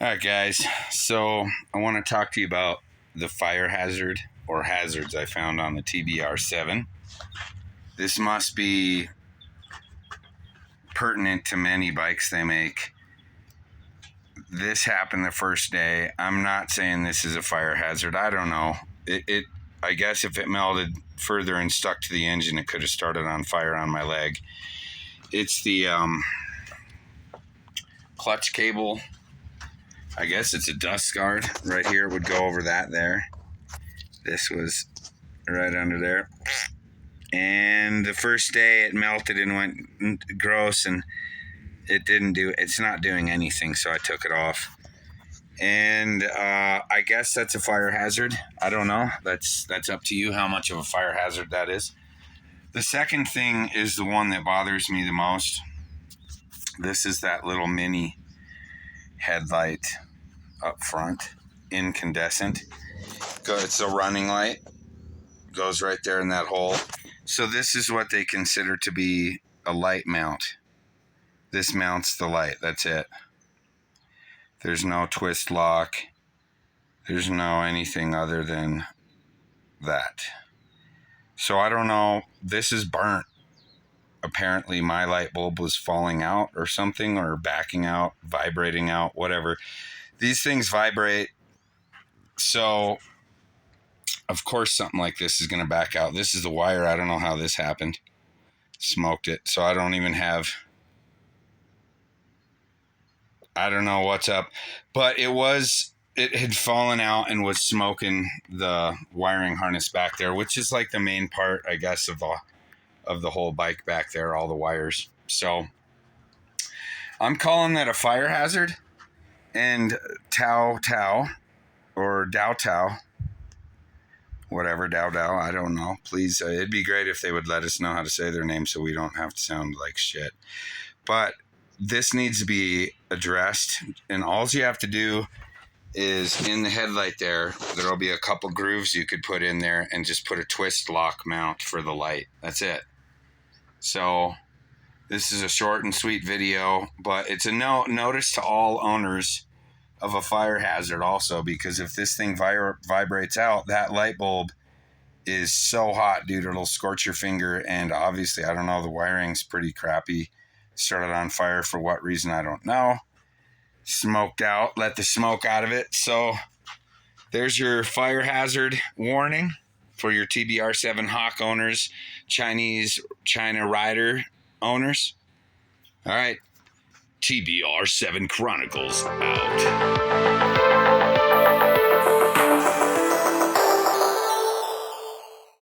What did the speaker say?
right, guys. So I want to talk to you about the fire hazard or hazards I found on the TBR7. This must be pertinent to many bikes they make. This happened the first day. I'm not saying this is a fire hazard. I don't know. I guess if it melted further and stuck to the engine, it could have started on fire on my leg. It's the clutch cable. I guess it's a dust guard right here. It would go over that there. This was right under there. And the first day it melted and went gross, and it's not doing anything, so I took it off. And I guess that's a fire hazard. I don't know. That's up to you how much of a fire hazard that is. The second thing is the one that bothers me the most. This is that little mini headlight up front, incandescent. It's a running light. Goes right there in that hole. So this is what they consider to be a light mount. This mounts the light. That's it. There's no twist lock. There's no anything other than that. So I don't know. This is burnt. Apparently my light bulb was falling out or something, or backing out, vibrating out, whatever. These things vibrate. So of course something like this is going to back out. This is the wire. I don't know how this happened. Smoked it. So I don't know what's up, but it had fallen out and was smoking the wiring harness back there, which is like the main part, I guess, of the whole bike back there, all the wires. So I'm calling that a fire hazard. And Tao or Dao, whatever, Dao, I don't know. Please, it'd be great if they would let us know how to say their name so we don't have to sound like shit. But this needs to be addressed, and all you have to do is in the headlight there'll be a couple grooves you could put in there and just put a twist lock mount for the light. That's it. So this is a short and sweet video, but it's a notice to all owners of a fire hazard also, because if this thing vibrates out, that light bulb is so hot, dude, it'll scorch your finger. And obviously, I don't know, the wiring's pretty crappy. Started on fire for what reason, I don't know. Smoked out, let the smoke out of it. So there's your fire hazard warning for your TBR7 Hawk owners, China Rider owners. All right, TBR7 Chronicles out.